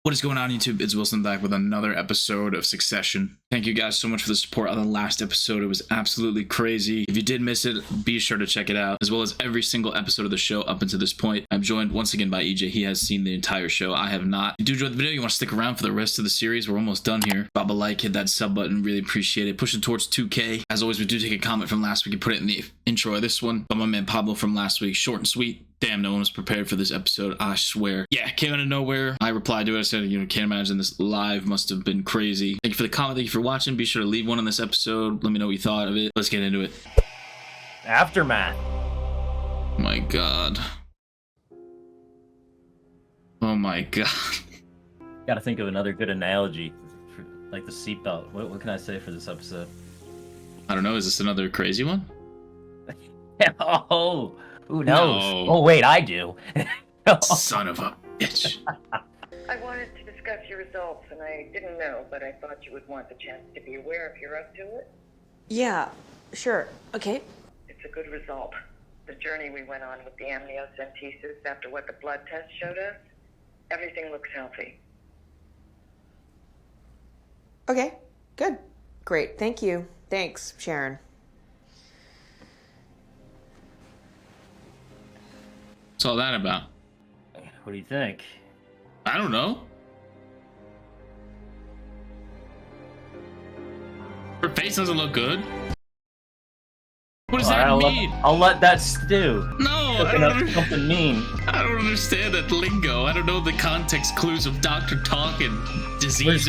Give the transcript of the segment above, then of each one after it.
What is going on, YouTube? It's Wilson back with another episode of Succession. Thank you guys so much for the support on the last episode. It was absolutely crazy. If you did miss it, be sure to check it out, as well as every single episode of the show up until this point. I'm joined once again by EJ. He has seen the entire show. I have not. If you do enjoy the video, you want to stick around for the rest of the series. We're almost done here. Drop a like, hit that sub button. Really appreciate it. Pushing towards 2K. As always, we do take a comment from last week and put it in the intro of this one. But my man Pablo from last week, short and sweet. Damn, no one was prepared for this episode, I swear. Yeah, came out of nowhere. I replied to it. I said, can't imagine this live must have been crazy. Thank you for the comment. Thank you for watching. Be sure to leave one on this episode. Let me know what you thought of it. Let's get into it. Aftermath. Oh my god. Oh my god. Gotta think of another good analogy for like the seatbelt. What can I say for this episode? I don't know. Is this another crazy one? Oh, who knows? No. Oh, wait, I do. Son of a bitch. I wanted to discuss your results, and I didn't know, but I thought you would want the chance to be aware if you're up to it. Yeah, sure. Okay. It's a good result. The journey we went on with the amniocentesis after what the blood test showed us, everything looks healthy. Okay, good. Great. Thank you. Thanks, Sharon. What's all that about? What do you think? I don't know. Her face doesn't look good. What does that mean? I'll let that stew. No, I don't understand. Something mean. I don't understand that lingo. I don't know the context clues of Dr. Talk and diseases.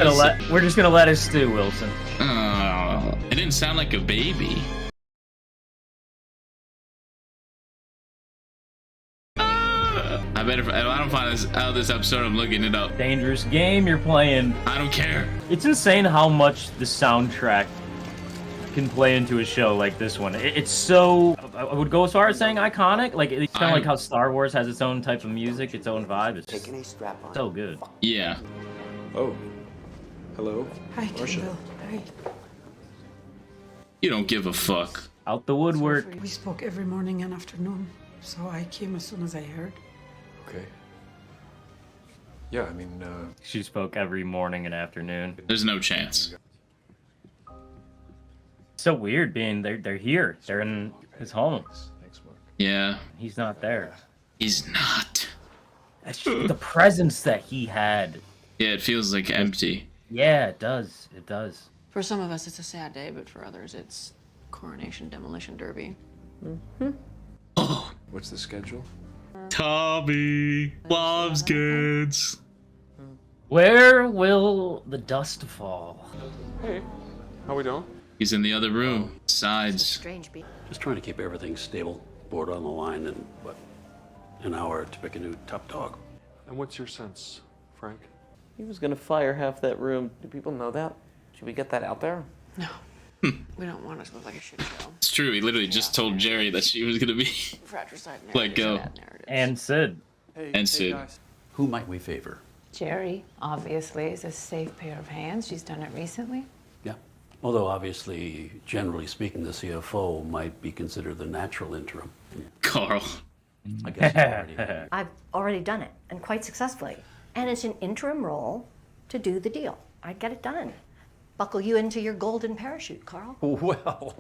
We're just gonna let it stew, Wilson. It didn't sound like a baby. I bet if I don't find this out of this episode, I'm looking it up. Dangerous game you're playing. I don't care. It's insane how much the soundtrack can play into a show like this one. It's so, I would go as far as saying iconic. Like, it's kind of like how Star Wars has its own type of music, its own vibe. It's just so good. Yeah. Oh. Hello. Hi, Kendall. Hi. You don't give a fuck. Out the woodwork. We spoke every morning and afternoon, so I came as soon as I heard. Okay. Yeah, I mean, She spoke every morning and afternoon. There's no chance. So weird being they're here. They're in his home. thanks, Mark. Yeah. He's not there. He's not. That's just the presence that he had. Yeah, it feels like empty. Yeah, it does. It does. For some of us, it's a sad day, but for others, it's Coronation Demolition Derby. Oh. What's the schedule? Tommy loves kids. Where will the dust fall? Hey, how we doing? He's in the other room. Sides. Strange beat. Just trying to keep everything stable, board on the line, and what, an hour to pick a new top dog. And what's your sense, Frank? He was gonna fire half that room. Do people know that? Should we get that out there? No. We don't want it to look like a shit show. It's true. He literally just told Jerry that she was gonna be Fratricide narratives let go. are bad narratives. And Sid. And Sid. Who might we favor? Jerry, obviously, is a safe pair of hands. She's done it recently. Yeah. Although obviously, generally speaking, the CFO might be considered the natural interim. Carl. I guess you already. I've already done it, and quite successfully. And it's an interim role to do the deal. I'd get it done. Buckle you into your golden parachute, Carl. Well,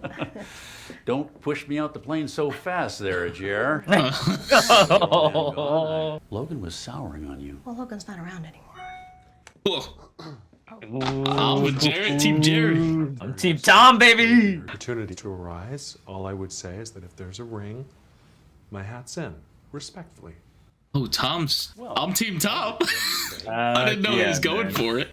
don't push me out the plane so fast there, Jer. Logan was souring on you. Well, Logan's not around anymore. I'm with Jared. Team Jerry. I'm Team Tom, baby. Opportunity to arise. All I would say is that if there's a ring, my hat's in, respectfully. Oh, Tom's. I'm Team Tom. I didn't know he was going for it.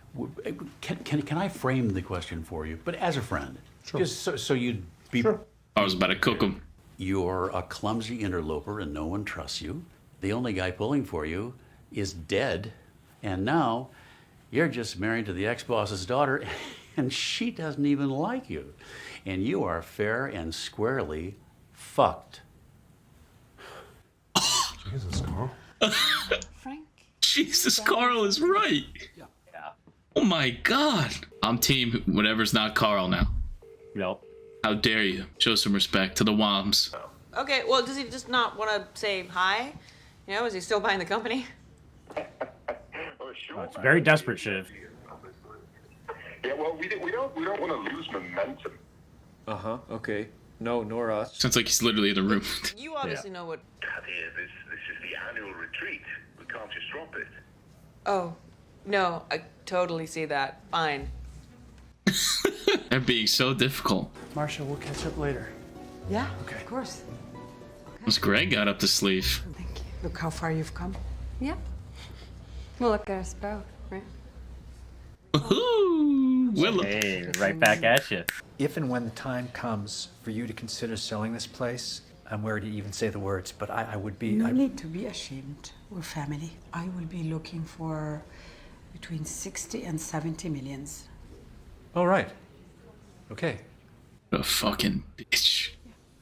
Can I frame the question for you? But as a friend, Sure. just so you'd be. Sure. I was about to cook him. You're a clumsy interloper and no one trusts you. The only guy pulling for you is dead. And now you're just married to the ex-boss's daughter and she doesn't even like you. And you are fair and squarely fucked. Jesus, Carl. Frank? Jesus, Carl is right. Yeah. Oh my god. I'm team whatever's not Carl now. Yep. How dare you? Show some respect to the Woms. Okay, well, does he just not want to say hi? You know, is he still buying the company? Well, sure. Oh, it's very desperate, Shiv. Yeah, well, we don't want to lose momentum. Okay. No, nor us. Sounds like he's literally in the room. You obviously know what. Here, this is the annual retreat. We can't just drop it. Oh, no, I totally see that. Fine. They're being so difficult. Marsha, we'll catch up later. Yeah, of course. What's Greg got up the sleeve? Thank you. Look how far you've come. Yeah. Well, look at us both, right? Woohoo! Willow. Hey, right back at you. If and when the time comes for you to consider selling this place, I'm wary to even say the words, but I would be... No need to be ashamed. We're family. I will be looking for between 60 and 70 millions. All right. Okay. A fucking bitch.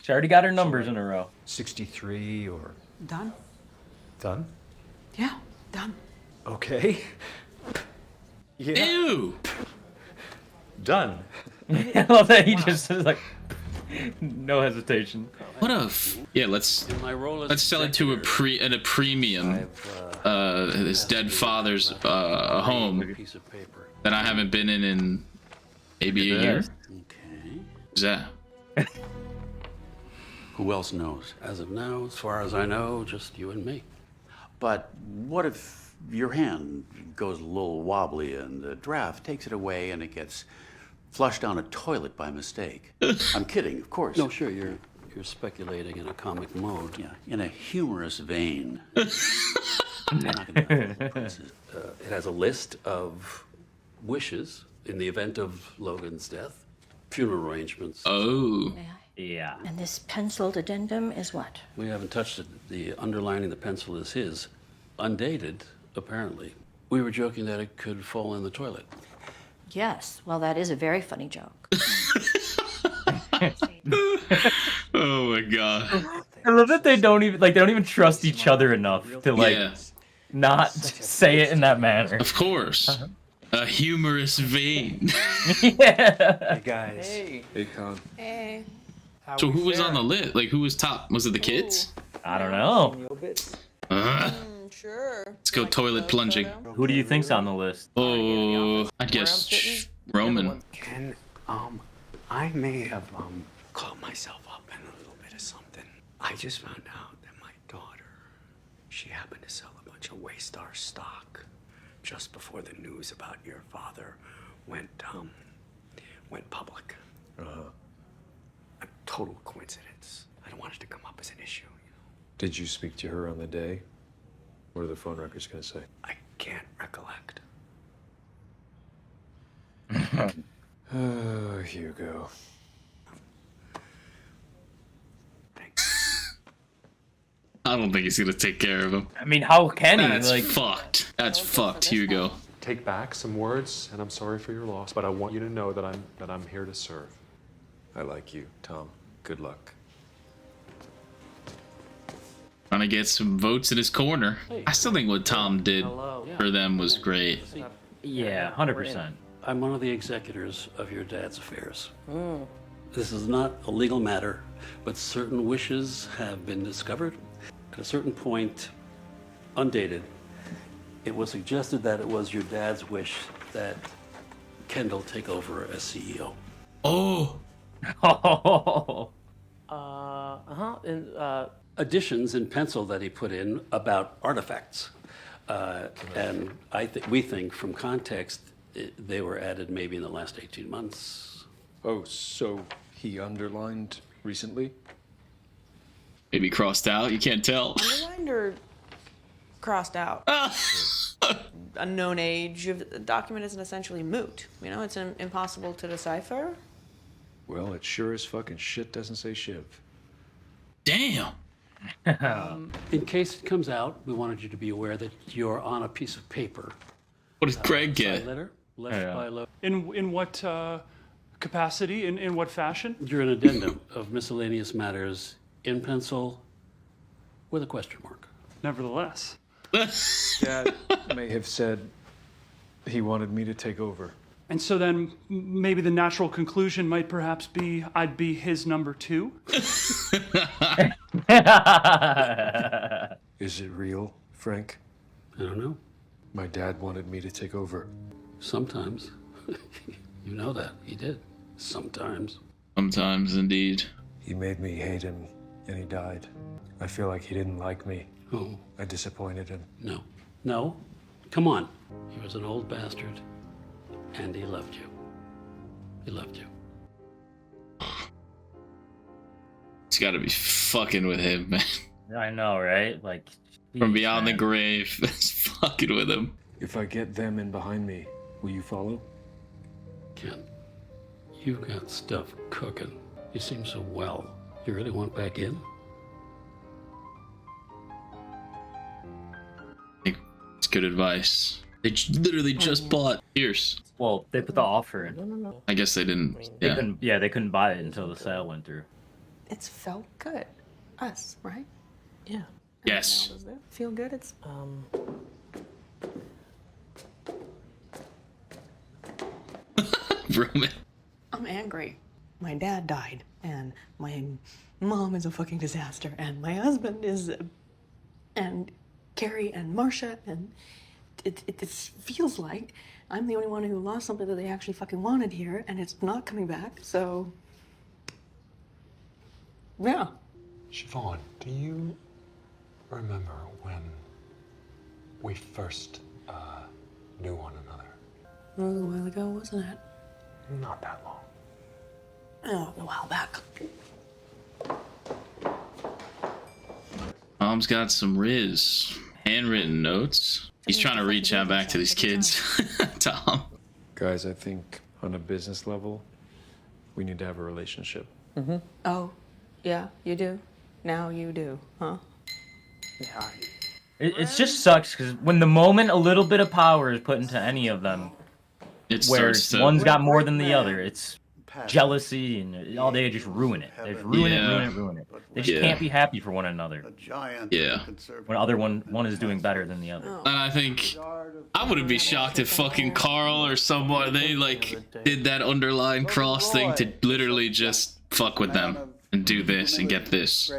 She already got her numbers in a row. 63 or... Done? Done? Yeah, done. Okay. Yeah. Ew! Done. I love that he just is like, no hesitation. What a yeah. Let's sell it to a premium. His dead father's home that I haven't been in maybe a year. Okay. Who's that? Who else knows? As of now, as far as I know, just you and me. But what if your hand goes a little wobbly and the draft takes it away and it gets flushed down a toilet by mistake? I'm kidding, of course. No, sure, you're speculating in a comic mode. Yeah, in a humorous vein. I'm not gonna it has a list of wishes in the event of Logan's death, funeral arrangements. Oh. Yeah. And this penciled addendum is what? We haven't touched it. The underlining the pencil is his. Undated, apparently. We were joking that it could fall in the toilet. Yes. Well, that is a very funny joke. Oh my god. I love that they don't even trust each other enough to not say it in that manner. Of course. A humorous vein. Yeah. Hey guys. Hey, Con. Hey. So who was on the list? Like who was top? Was it the kids? I don't know. Sure. Let's go toilet plunging. Who do you think's on the list? Oh, I guess Roman. Ken, I may have caught myself up in a little bit of something. I just found out that my daughter, she happened to sell a bunch of Waystar stock just before the news about your father went public. A total coincidence. I don't want it to come up as an issue. Did you speak to her on the day? What are the phone records going to say? I can't recollect. Hugo. I don't think he's gonna take care of him. I mean, how can he? That's fucked. That's fucked, Hugo. Take back some words, and I'm sorry for your loss, but I want you to know that I'm here to serve. I like you, Tom. Good luck. Trying to get some votes in his corner. I still think what Tom did for them was great. Yeah, 100%. I'm one of the executors of your dad's affairs. This is not a legal matter, but certain wishes have been discovered. At a certain point, undated, it was suggested that it was your dad's wish that Kendall take over as CEO. Oh! And Additions in pencil that he put in about artifacts. And we think from context, they were added maybe in the last 18 months. Oh, so he underlined recently? Maybe crossed out, you can't tell. underlined or crossed out? Unknown age of the document is essentially moot. You know, it's impossible to decipher. Well, it sure as fucking shit doesn't say Shiv. Damn! In case it comes out, we wanted you to be aware that you're on a piece of paper. What did Greg get? Letter left by Logan. In what capacity? In what fashion? You're an addendum of miscellaneous matters in pencil with a question mark. Nevertheless. Dad may have said he wanted me to take over. And so then maybe the natural conclusion might perhaps be I'd be his number 2. Is it real, Frank? I don't know. My dad wanted me to take over. Sometimes. You know that. He did. Sometimes. Sometimes, indeed. He made me hate him, and he died. I feel like he didn't like me. Oh. I disappointed him. No. No. Come on. He was an old bastard, and he loved you. He loved you. It's gotta be fucking with him, man. I know, right? Like, From jeez, beyond man. the grave. It's fucking with him. If I get them in behind me, will you follow? Ken, you got stuff cooking. You seem so well. You really want back in? It's good advice. They literally just bought Pierce. Well, they put the offer in. I guess they didn't. They Yeah. couldn't, they couldn't buy it until the sale went through. It's felt good. Us, right? Yeah. Yes. Does that feel good? It's Roman. I'm angry. My dad died, and my mom is a fucking disaster, and my husband is, and Carrie and Marcia, and it feels like I'm the only one who lost something that they actually fucking wanted here, and it's not coming back. So, yeah. Siobhan, do you remember when we first knew one another? That was a while ago, wasn't it? Not that long. Oh, a while back. Mom's got some Riz. Handwritten notes. He's trying to reach out back to these kids. Tom. Guys, I think on a business level, we need to have a relationship. Mm-hmm. Oh, yeah, you do. Now you do, huh? Yeah. It just sucks because when the moment a little bit of power is put into any of them, It where starts to- one's got more than the other, it's jealousy and all they just ruin it. They just ruin Yeah. it, ruin it. They just can't be happy for one another. Yeah. When one is doing better than the other. And I think I wouldn't be shocked if fucking Carl or someone they like did that underline cross thing to literally just fuck with them and do this and get this.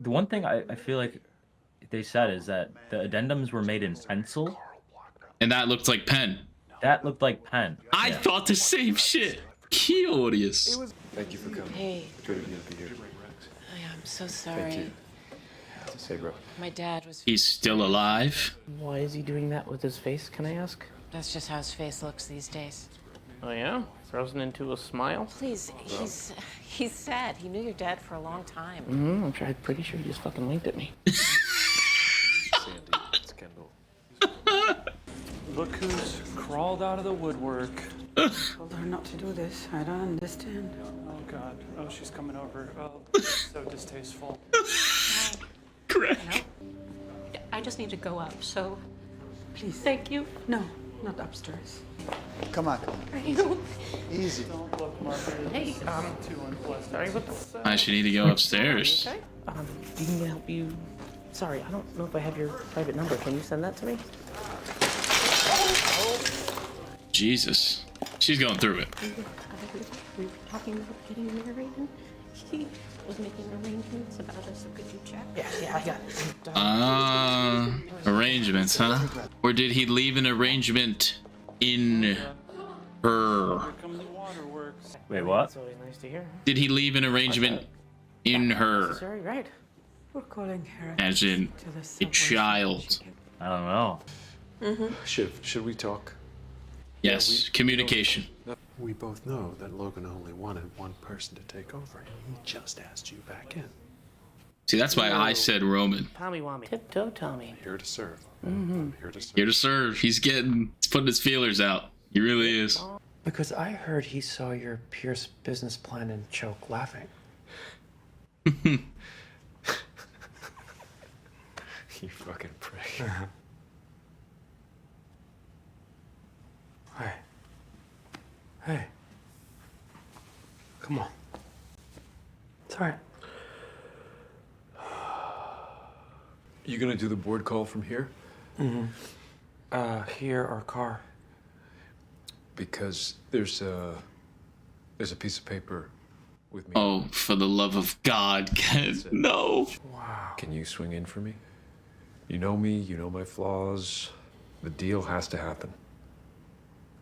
The one thing I feel like they said is that the addendums were made in pencil. And that looked like pen. That looked like pen. I thought the same shit. Curious. Thank you for coming. Hey. Good of you to be here. I'm so sorry. Thank you. Say, bro. My dad was. He's still alive. Why is he doing that with his face, can I ask? That's just how his face looks these days. Oh yeah? Frozen into a smile? Please, he's sad. He knew your dad for a long time. I'm pretty sure he just fucking winked at me. Sandy, it's Kendall. Look who's crawled out of the woodwork. Told her not to do this. I don't understand. Oh God. Oh, she's coming over. Oh, so distasteful. Correct. I just need to go up, so Please. thank you. No, not upstairs. Come on. Are you? Easy. Don't look, Margaret. Hey. Too unpleasant. Sorry, what the... I should need to go upstairs. Okay. Do you need me to help you? Sorry, I don't know if I have your private number. Can you send that to me? Jesus. She's going through it. We were talking about getting married, and he was making arrangements about us. So could you check? Yeah, I got it. Arrangements, huh? Or did he leave an arrangement in her? Wait, what? That's always nice to hear. Did he leave an arrangement in her? Sorry, right. We're calling her. As in a child? I don't know. Should we talk? Yes, communication. We both know that Logan only wanted one person to take over. He just asked you back in. See, that's why I said Roman. Tommy want me. Tiptoe Tommy. Here to serve. Mm-hmm. Here to serve. Here to serve. He's putting his feelers out. He really is. Because I heard he saw your Pierce business plan and choked laughing. You fucking prick. Hey. Hey. Come on. It's all right. You gonna do the board call from here? Here or car? Because there's a piece of paper with me. Oh, for the love of God, Ken. No. Wow. Can you swing in for me? You know me, you know my flaws. The deal has to happen.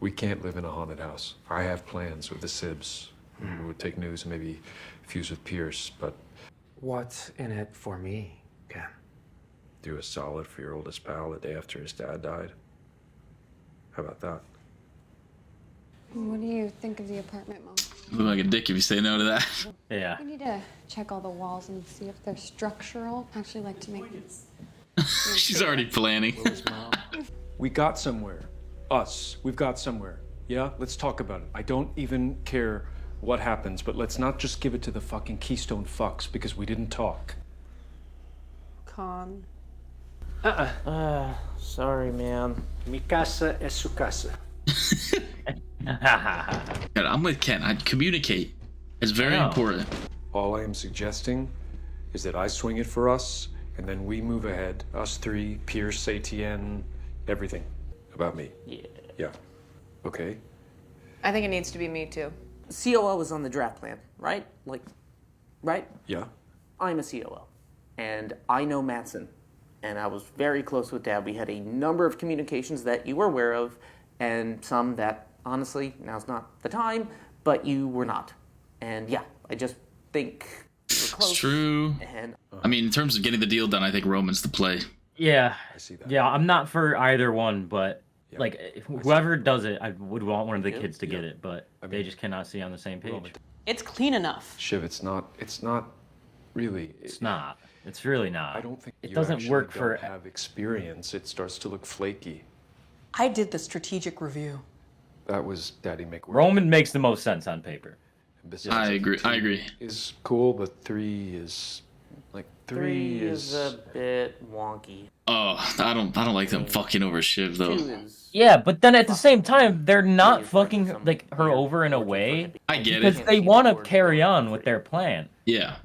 We can't live in a haunted house. I have plans with the Sibs. We would take news and maybe fuse with Pierce, but... What's in it for me, Ken? Do a solid for your oldest pal the day after his dad died. How about that? What do you think of the apartment, Mom? You look like a dick if you say no to that. Yeah. We need to check all the walls and see if they're structural. I actually like to make this. She's already planning. We got somewhere. Us. We've got somewhere. Yeah? Let's talk about it. I don't even care what happens, but let's not just give it to the fucking Keystone fucks because we didn't talk. Con. Sorry, man. Mi casa es su casa. I'm with Ken. I communicate. It's very important. All I am suggesting is that I swing it for us, and then we move ahead. Us three, Pierce, ATN, everything about me. Yeah. Yeah. Okay. I think it needs to be me too. COO is on the draft plan, right? Like, right? Yeah. I'm a COO, and I know Mattson, and I was very close with Dad. We had a number of communications that you were aware of, and some that, honestly, now's not the time, but you were not. And yeah, I just think we're close. It's true. And I mean, in terms of getting the deal done, I think Roman's the play. Yeah. I see that. Yeah, I'm not for either one, but like whoever does it, I would want one of the kids to get it, but they just cannot see on the same page. It's clean enough. Shiv, it's not really. It's not. It's really not. I don't think it you doesn't actually work don't for. have experience. It starts to look flaky. I did the strategic review. That was Daddy Make Work. Roman makes the most sense on paper. I agree. I agree. Is cool, but 3 is like 3 is a bit wonky. Oh, I don't like them fucking over Shiv though. Yeah, but then at the same time, they're not fucking like her over in a way. I get because it. they want to carry on with their plan. Yeah.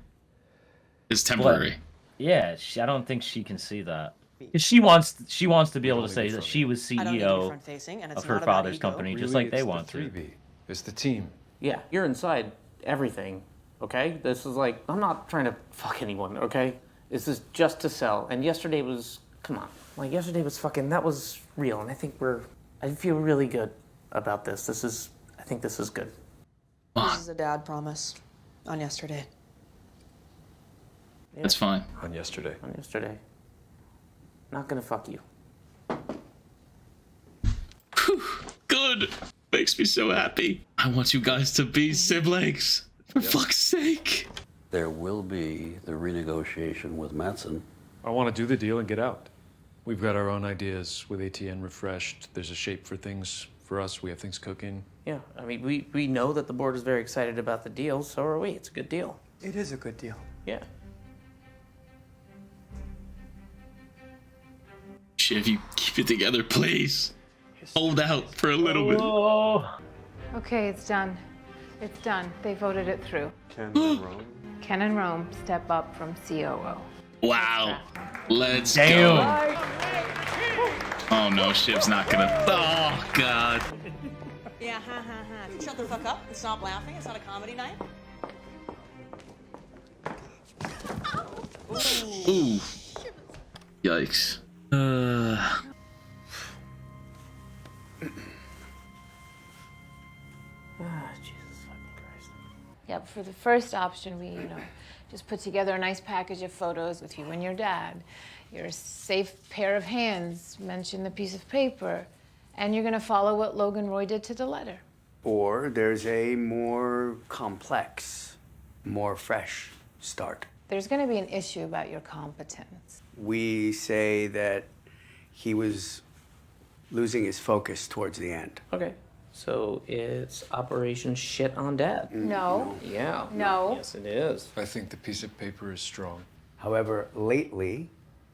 It's temporary. Yeah, I don't think she can see that. 'Cause she wants to be able to say that she was I don't need to be CEO front-facing, and it's of her not about father's ego. company, just Really, like they it's want the to. 3B. It's the team. Yeah, you're inside everything, okay? This is like, I'm not trying to fuck anyone, okay? This is just to sell. And yesterday was, come on. Like, yesterday was fucking, that was real. And I feel really good about this. I think this is good. This is a dad promise on yesterday. Yeah. That's fine. On yesterday. On yesterday. Not gonna fuck you. Whew, good. Makes me so happy. I want you guys to be siblings. For fuck's sake. There will be the renegotiation with Mattson. I want to do the deal and get out. We've got our own ideas with ATN refreshed. There's a shape for things for us. We have things cooking. Yeah, I mean, we know that the board is very excited about the deal, so are we. It's a good deal. It is a good deal. Yeah. Shiv, you keep it together, please. Hold out for a little bit. Okay, it's done. It's done. They voted it through. Ken and Rome. Ken and Rome step up from COO. Wow. Let's Damn. go. Oh no, Shiv's not gonna. Oh god. Yeah, ha ha ha. Shut the fuck up and stop laughing. It's not a comedy night. Ooh. Yikes. Jesus fucking Christ. Yep, for the first option, we, just put together a nice package of photos with you and your dad. Your safe pair of hands, mention the piece of paper, and you're gonna follow what Logan Roy did to the letter. Or there's a more complex, more fresh start. There's gonna be an issue about your competence. We say that he was losing his focus towards the end. Okay, so it's Operation Shit on Dad. No. Yeah. No. Yes, it is. I think the piece of paper is strong. However, lately,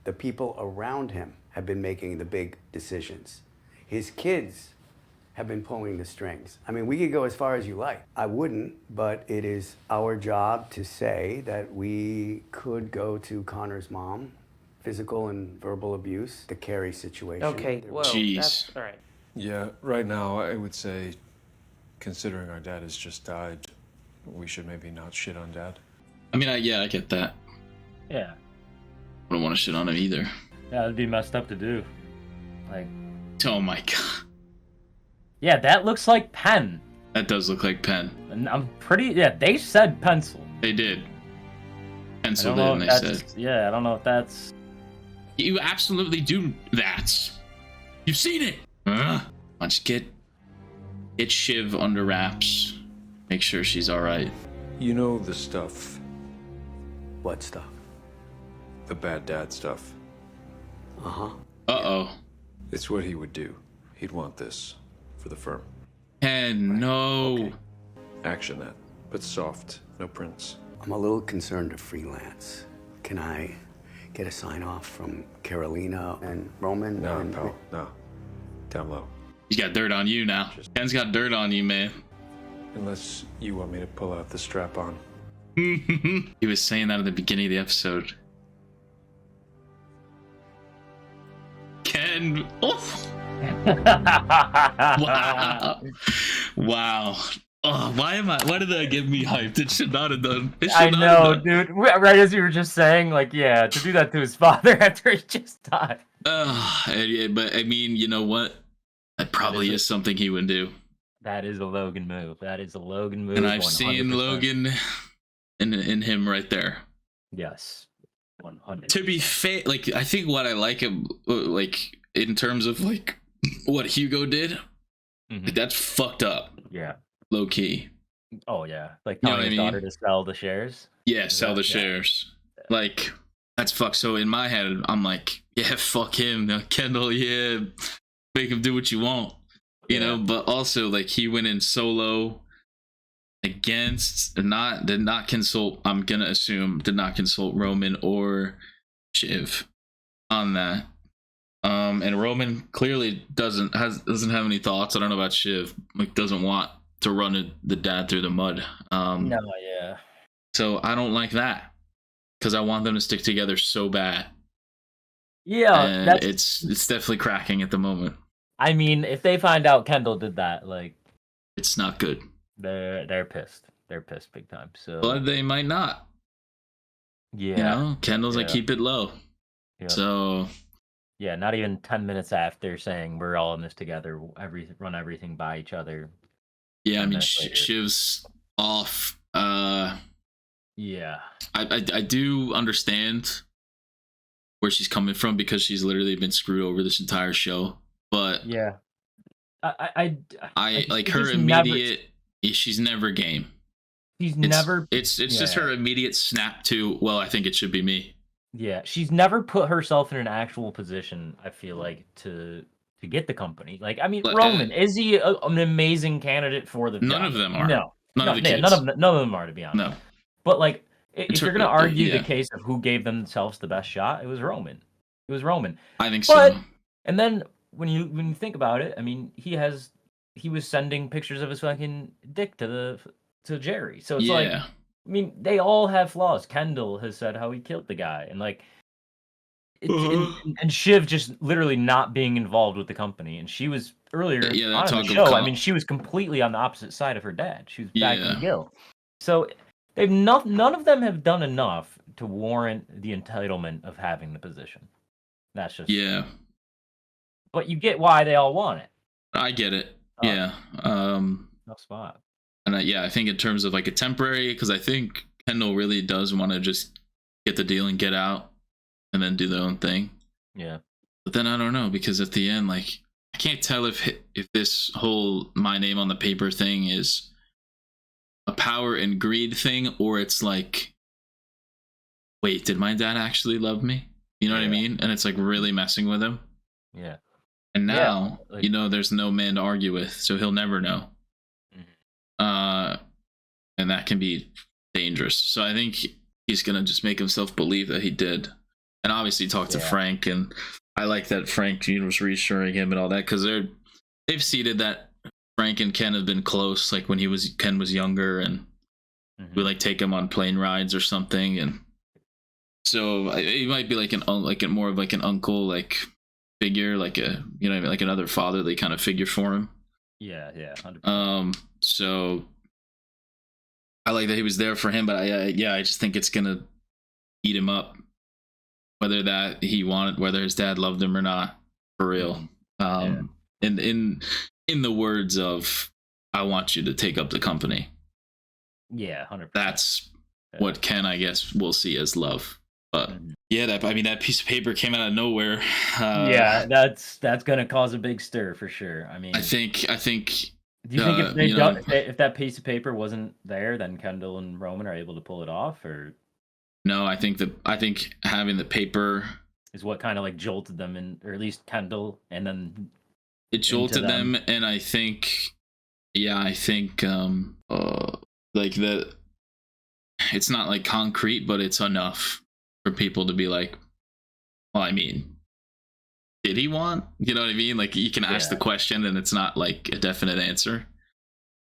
the people around him have been making the big decisions. His kids have been pulling the strings. I mean, we could go as far as you like. I wouldn't, but it is our job to say that we could go to Connor's mom, physical and verbal abuse, the Carrie situation. Okay, well, that's all right. Yeah, right now I would say, considering our dad has just died, we should maybe not shit on Dad. I mean, I get that. Yeah. I don't want to shit on him either. Yeah, it'd be messed up to do. Like, Oh my god. Yeah, that looks like pen. That does look like pen. And I'm pretty. Yeah, they said pencil. They did. I Pencil don't know did, if and they that's. said. Yeah, I don't know if that's. You absolutely do that. You've seen it. Let's get Shiv under wraps. Make sure she's all right. You know the stuff. What stuff? The bad dad stuff. Uh-huh. Uh-oh. It's what he would do. He'd want this for the firm. And no. Okay. Action that, but soft, no prints. I'm a little concerned to freelance. Can I get a sign off from Carolina and Roman? No, and... pal, no. Down low. He's got dirt on you now. Ken's got dirt on you, man. Unless you want me to pull out the strap on. He was saying that at the beginning of the episode. Ken. Oh. Wow. Wow. Oh, why did that get me hyped? It should not have done. I know, dude. Right as you were just saying, like, yeah, to do that to his father after he just died. Yeah, but I mean, you know what? That probably is something he would do. That is a Logan move. That is a Logan move. And I've 100%. seen Logan in him right there. Yes. 100. To be fair, like, I think what I like him, like, in terms of, like, what Hugo did, like, that's fucked up. Yeah. Low key. Oh, yeah. Like, You know telling what I his daughter mean? to sell the shares. Yeah, sell the shares. Like, that's fucked. So in my head, I'm like, yeah, fuck him. Kendall, yeah, make him do what you want. You know, but also, like, he went in solo against, did not consult, I'm gonna assume, did not consult Roman or Shiv on that. And Roman clearly doesn't have any thoughts. I don't know about Shiv. Like, doesn't want to run the dad through the mud. No, yeah. So I don't like that because I want them to stick together so bad. Yeah, and it's definitely cracking at the moment. I mean, if they find out Kendall did that, like, it's not good. They're pissed. They're pissed big time. So, but they might not. Yeah, you know, Kendall's like, keep it low. Yeah. So, yeah, not even 10 minutes after saying we're all in this together, run everything by each other. Yeah, I mean, Shiv's off. Yeah, I do understand where she's coming from because she's literally been screwed over this entire show. But yeah, I like her immediate. She's never game. She's never. It's just her immediate snap to. Well, I think it should be me. Yeah, she's never put herself in an actual position. I feel like to get the company. Like, I mean, Roman, is he an amazing candidate for the job? None of them are. No, none of the kids. none of them are, to be honest. No, but like, if you're gonna argue the case of who gave themselves the best shot, it was Roman. It was Roman. I think so. And then when you think about it, I mean, he was sending pictures of his fucking dick to Jerry. So it's like, I mean, they all have flaws. Kendall has said how he killed the guy, and like, and Shiv just literally not being involved with the company. And she was earlier on the show. I mean, she was completely on the opposite side of her dad. She was backing Gil. So none of them have done enough to warrant the entitlement of having the position. That's just But you get why they all want it. I get it. Yeah. No spot. And I think in terms of like a temporary, because I think Kendall really does want to just get the deal and get out and then do their own thing. Yeah. But then I don't know, because at the end, like, I can't tell if this whole my name on the paper thing is a power and greed thing, or it's like, wait, did my dad actually love me? You know what I mean? And it's like really messing with him. Yeah. And now, you know, there's no man to argue with, so he'll never know. And that can be dangerous. So I think he's gonna just make himself believe that he did, and obviously talk to Frank. And I like that Frank was reassuring him and all that, because they've seeded that Frank and Ken have been close, like when Ken was younger, and we like take him on plane rides or something. And so he might be like more of like an uncle like figure, like a, you know what I mean, like another fatherly kind of figure for him. Yeah, 100%. So I like that he was there for him, but I just think it's gonna eat him up, whether his dad loved him or not, for real. In the words of, I want you to take up the company. Yeah, 100%. That's what Ken, I guess, will see as love. But yeah, that piece of paper came out of nowhere. Yeah, that's gonna cause a big stir for sure. I mean, I think. Do you think if that piece of paper wasn't there, then Kendall and Roman are able to pull it off, or no? I think having the paper is what kind of like jolted them in, or at least Kendall, and then it jolted them. And I think, like the, it's not like concrete, but it's enough for people to be like, well, I mean, did he want? You know what I mean? Like, you can ask the question and it's not like a definite answer.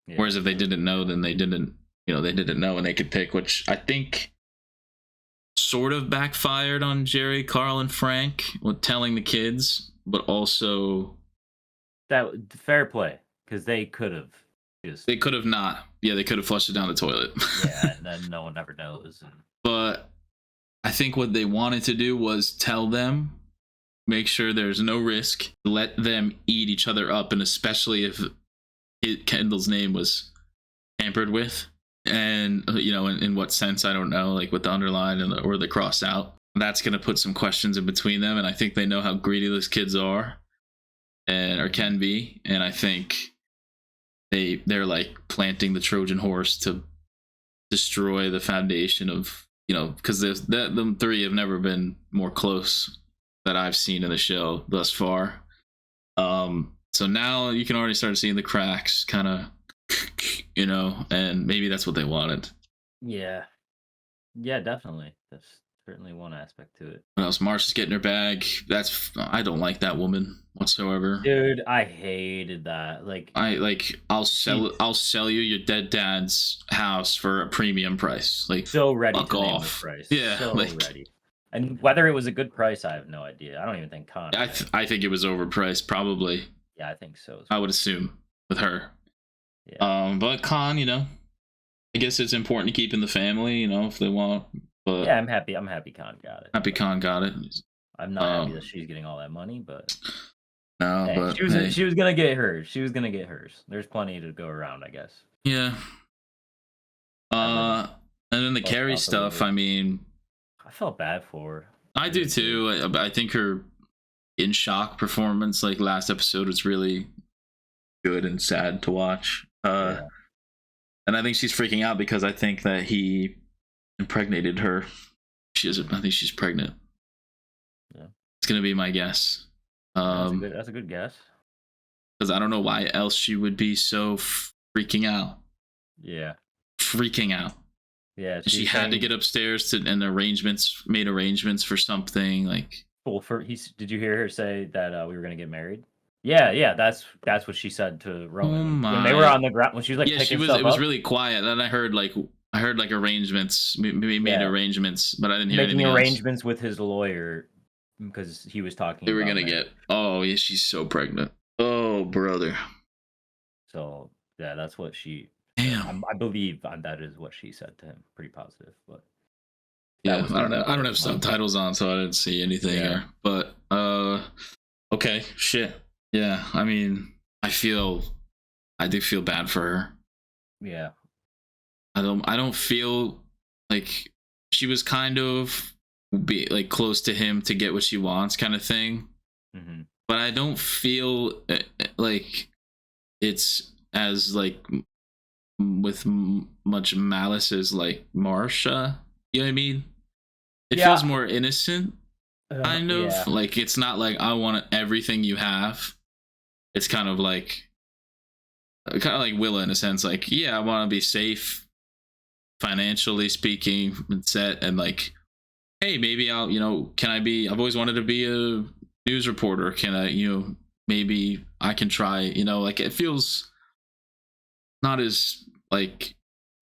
Yeah. Whereas if they didn't know, then they didn't know, and they could pick, which I think sort of backfired on Jerry, Carl, and Frank with telling the kids, but also that fair play, because they could have not. Yeah, they could have flushed it down the toilet. Yeah, and then no one ever knows. But I think what they wanted to do was tell them, make sure there's no risk, let them eat each other up, and especially if Kendall's name was tampered with, and in what sense, I don't know, like with the underline or the cross out, that's going to put some questions in between them. And I think they know how greedy those kids are, or can be, and I think they're like planting the Trojan horse to destroy the foundation of, because them three have never been more close that I've seen in the show thus far. So now you can already start seeing the cracks, kind of, and maybe that's what they wanted. Yeah, definitely. That's certainly one aspect to it. What else? Marsha's getting her bag. I don't like that woman whatsoever. Dude, I hated that. I'll sell you your dead dad's house for a premium price. Like, so ready fuck to name off. the price. Yeah, so ready. And whether it was a good price, I have no idea. I don't even think Con. I think it was overpriced, probably. Yeah, I think so. I would assume with her. Yeah. But Con, I guess it's important to keep in the family, if they want. But yeah, I'm happy. Con got it. Happy Con got it. I'm not happy that she's getting all that money, but no, but she was gonna get hers. She was gonna get hers. There's plenty to go around, I guess. Yeah. And then the Carrie stuff. I mean, I felt bad for her. I do too. I think her in shock performance, like last episode, was really good and sad to watch. And I think she's freaking out because I think that he impregnated her. I think she's pregnant. Yeah, it's gonna be my guess. That's a good guess. Because I don't know why else she would be so freaking out. Yeah, freaking out. Yeah, she had to get upstairs and made arrangements for something like. Well, did you hear her say that we were gonna get married? Yeah, that's what she said to Roman when they were on the ground, when she was like picking stuff up. It was really quiet. Then I heard arrangements, maybe made arrangements, but I didn't hear anything else. Making arrangements with his lawyer because he was talking. They were gonna get. Oh yeah, she's so pregnant. Oh brother. So yeah, that's what she. Damn. I believe that is what she said to him. Pretty positive, but. Yeah, I don't know. I don't have subtitles on, so I didn't see anything here. But okay, shit. Yeah, I mean, I do feel bad for her. Yeah. I don't feel like she was kind of close to him to get what she wants, kind of thing. Mm-hmm. But I don't feel like it's as with much malice as Marsha. You know what I mean? It feels more innocent, kind of. Yeah. Like, it's not like, I want everything you have. It's kind of like Willa in a sense. Like, yeah, I want to be safe, financially speaking, and set. And hey, maybe I've always wanted to be a news reporter. Can I, maybe I can try, it feels not as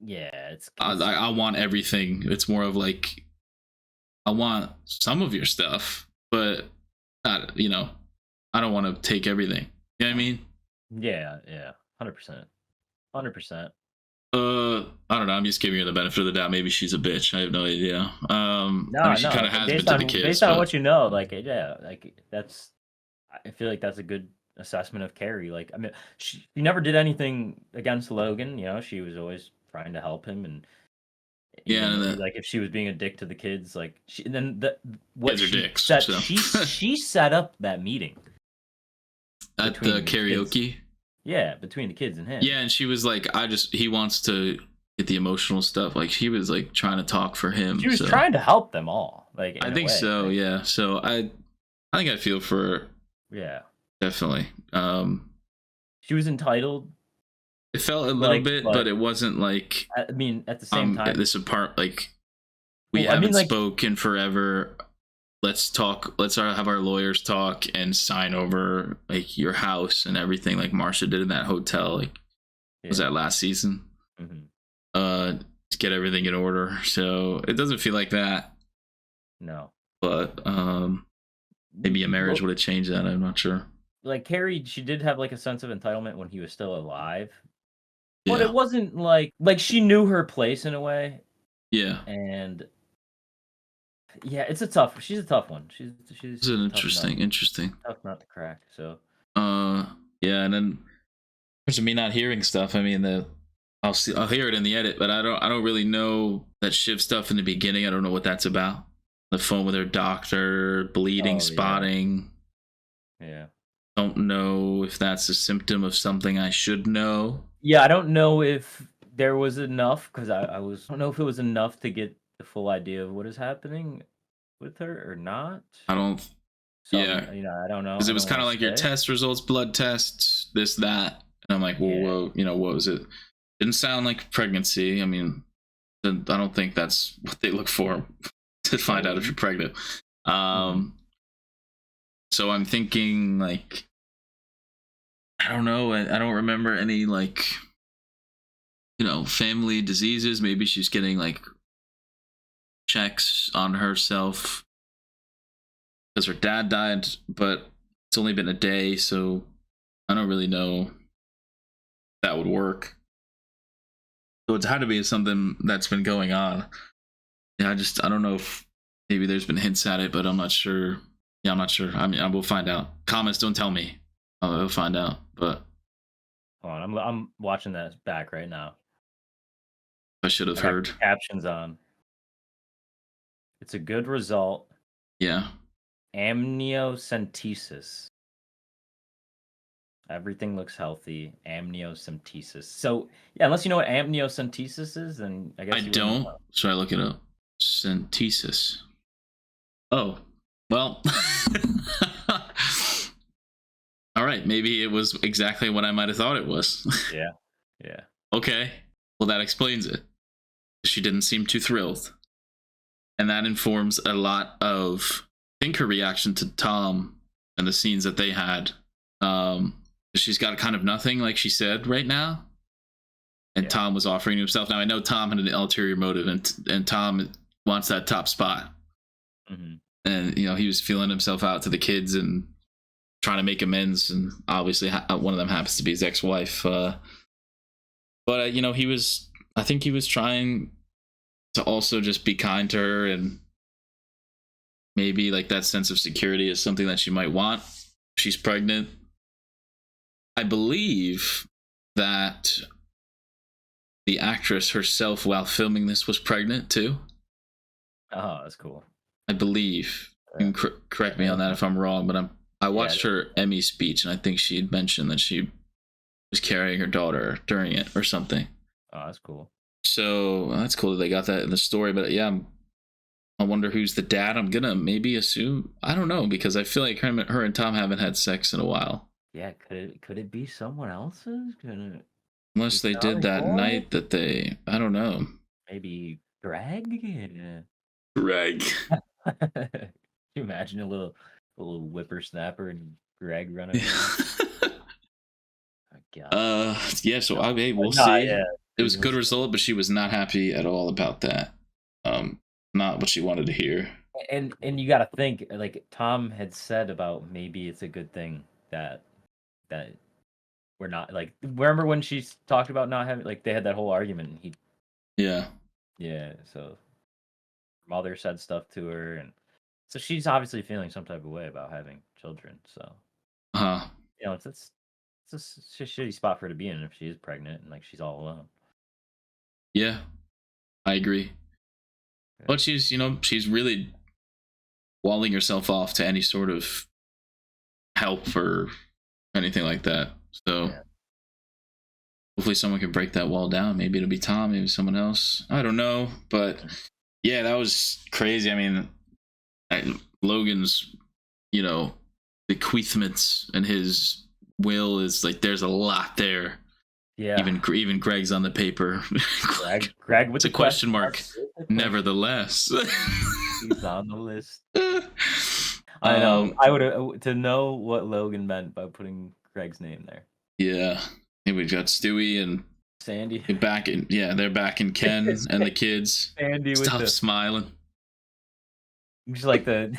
yeah, I want everything. It's more of I want some of your stuff, but not, I don't want to take everything. You know what I mean? Yeah, 100%. 100%. I don't know. I'm just giving her the benefit of the doubt. Maybe she's a bitch. I have no idea. She kind of has been to the kids. Based on what you know, that's. I feel like that's a good assessment of Carrie. Like, I mean, she never did anything against Logan. You know, she was always trying to help him, and Yeah, even and like if she was being a dick to the kids, like she and then what kids are she dicks. set So. she set up that meeting At between the karaoke. kids. Yeah, between the kids and him. Yeah, and she was like, he wants to get the emotional stuff. Like she was like trying to talk for him. She was trying to help them all. Like in I a think way, so. like, Yeah. So I think I feel for her. Yeah. Definitely. She was entitled. It felt a little bit, but it wasn't like. I mean, at the same time, this apart like we Well, I haven't mean, like- spoken forever. Let's talk. Let's have our lawyers talk and sign over like your house and everything, like Marsha did in that hotel. Like, was that last season? Mhm. To get everything in order. So it doesn't feel like that. No. But maybe a marriage would have changed that. I'm not sure. Like Carrie, she did have like a sense of entitlement when he was still alive. But Yeah. it wasn't like she knew her place in a way. Yeah. And yeah, she's a tough one. She's This is an interesting. tough nut to crack. So Yeah, and then in terms of me not hearing stuff, I mean I'll hear it in the edit, but I don't really know that Shiv stuff in the beginning. I don't know what that's about. The phone with her doctor, bleeding, spotting. Yeah. Don't know if that's a symptom of something I should know. Yeah, I don't know if there was enough because I don't know if it was enough to get the full idea of what is happening with her or not. I don't. Yeah. You know, I don't know. Because it I was don't kind of wanna like your say. test results, blood tests, this, that. And I'm like, well, whoa, you know, what was it? Didn't sound like pregnancy. I mean, I don't think that's what they look for to find out if you're pregnant. So I'm thinking, like, I don't know. I don't remember any, like, you know, family diseases. Maybe she's getting, like, checks on herself because her dad died, but it's only been a day, so I don't really know if that would work. So it's had to be something that's been going on. Yeah, I don't know if maybe there's been hints at it, but I'm not sure. Yeah, I'm not sure. I mean, I will find out. Comments, don't tell me. I'll find out. But Hold on, I'm watching that back right now. I should have I got heard. captions on. It's a good result. Yeah. Amniocentesis. Everything looks healthy. Amniocentesis. So yeah, unless you know what amniocentesis is, then I guess I you wouldn't don't. know. Should I look it up? Centesis. Oh, well. All right. Maybe it was exactly what I might have thought it was. Yeah. Yeah. Okay. Well, that explains it. She didn't seem too thrilled. And that informs a lot of, I think, her reaction to Tom and the scenes that they had. She's got kind of nothing, like she said, right now. And Tom was offering himself. Now, I know Tom had an ulterior motive, and Tom wants that top spot. Mhm. And, you know, he was feeling himself out to the kids and trying to make amends. And obviously, one of them happens to be his ex-wife. But, you know, I think he was trying to also just be kind to her, and maybe like that sense of security is something that she might want. She's pregnant. I believe that the actress herself, while filming this, was pregnant too. Oh, that's cool. I believe. You can correct me on that if I'm wrong, but I watched her Emmy speech, and I think she had mentioned that she was carrying her daughter during it or something. Oh, that's cool. So that's cool that they got that in the story. But yeah, I wonder who's the dad. I'm gonna maybe assume, I don't know, because I feel like her and Tom haven't had sex in a while. Yeah, could it be someone else's? Unless they did that night that they, I don't know. Maybe Greg? Yeah. Greg. Can you imagine a little whippersnapper and Greg running around? Yeah, so we'll Nah, see. yeah. It was a good result, but she was not happy at all about that. Not what she wanted to hear. And you got to think, like Tom had said about maybe it's a good thing that we're not, like, remember when she talked about not having, like, they had that whole argument, and Yeah. So mother said stuff to her, and so she's obviously feeling some type of way about having children. So you know, it's a shitty spot for her to be in if she is pregnant and like she's all alone. Yeah, I agree. But she's, she's really walling herself off to any sort of help or anything like that. So hopefully someone can break that wall down. Maybe it'll be Tom, maybe someone else. I don't know. But yeah, that was crazy. I mean, Logan's, bequeathments and his will is like, there's a lot there. Yeah. Even Greg's on the paper. Greg with it's a question mark. Nevertheless, he's on the list. I know. I would to know what Logan meant by putting Greg's name there. Yeah. Hey, we got Stewie and Sandy back in. Yeah, they're back in Ken and the kids. Sandy with Stop smiling. Just like the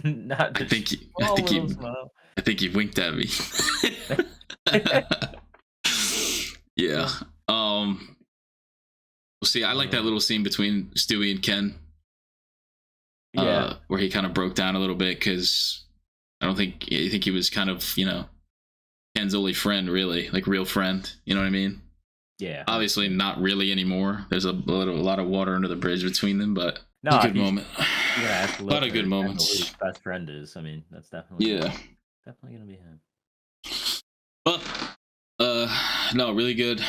not. I think he winked at me. Yeah. We'll see. I like that little scene between Stewie and Ken. Yeah. Where he kind of broke down a little bit because I think he was kind of, Ken's only friend, really, like real friend. You know what I mean? Yeah. Obviously, not really anymore. There's a lot of water under the bridge between them, but a good moment. Yeah, a lot of good moments. Who his best friend is. I mean, that's definitely definitely gonna be him. But no, really good.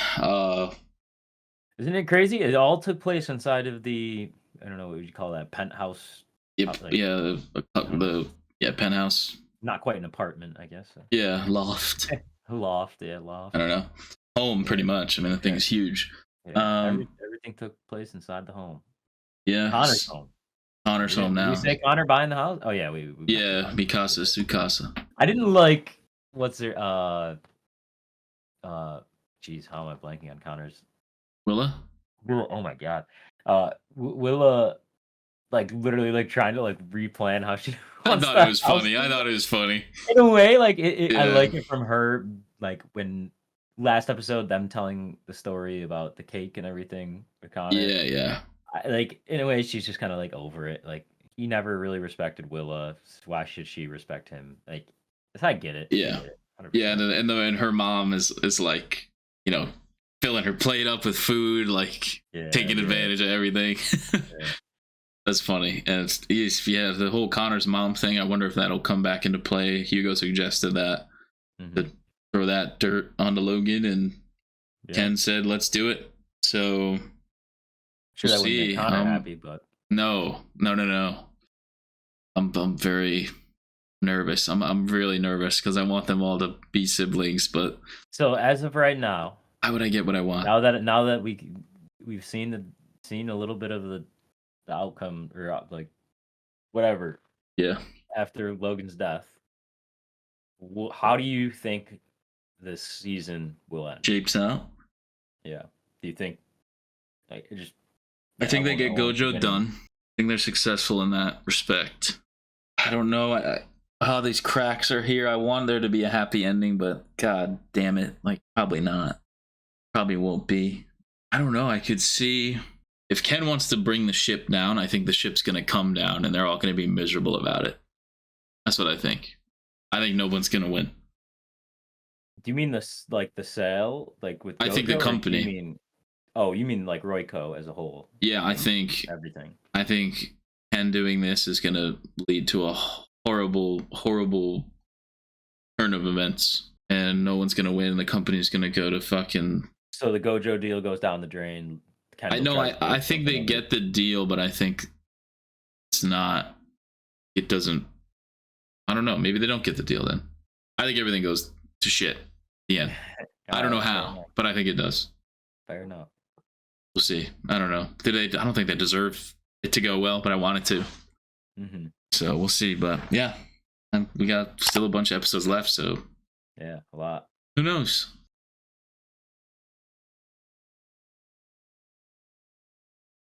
Isn't it crazy? It all took place inside of the, I don't know, what would you call that, penthouse? Yep. The penthouse. Not quite an apartment, I guess. Yeah, loft. Loft. I don't know. Home, pretty much. I mean, the thing is huge. Yeah, everything took place inside the home. Yeah. Connor's home. Home now. Did we say Connor buying the house? Oh yeah, we yeah, Mikasa. I didn't like what's their geez, how am I blanking on Connor's? Willa? Oh my god. Willa like literally like trying to like replan how she I thought it was funny. In a way, like I like it from her, like when last episode them telling the story about the cake and everything with Connor. Yeah. Like in a way she's just kind of like over it. Like he never really respected Willa. Why should she respect him? Like I get it. Yeah. And her mom is like, filling her plate up with food, like taking advantage of everything. That's funny. And the whole Connor's mom thing, I wonder if that'll come back into play. Hugo suggested that to throw that dirt onto Logan, and Ken said, let's do it. So sure, that wouldn't make Connor happy, but no. I'm very nervous. I'm really nervous because I want them all to be siblings. But so as of right now, how would I get what I want? Now that we've seen a little bit of the outcome or like whatever. Yeah. After Logan's death, how do you think this season will end? Shapes out. Yeah. Do you think like it just? I think they get Gojo done. I think they're successful in that respect. I don't know how these cracks are here. I want there to be a happy ending, but god damn it, like probably not. Probably won't be. I don't know. I could see if Ken wants to bring the ship down, I think the ship's going to come down and they're all going to be miserable about it. That's what I think. I think no one's going to win. Do you mean the sale? Like with Gojo, I think the company. You mean like Royco as a whole? Yeah, I think everything. I think Ken doing this is going to lead to a horrible turn of events. And no one's going to win. The company's going to go to fucking... So the Gojo deal goes down the drain. I think they get the deal, but I think it doesn't, I don't know. Maybe they don't get the deal then. I think everything goes to shit at the end. I don't know how, but I think it does. Fair enough. We'll see. I don't know. I don't think they deserve it to go well, but I want it to. Mm-hmm. So we'll see. But yeah, and we got still a bunch of episodes left, so yeah, a lot. Who knows?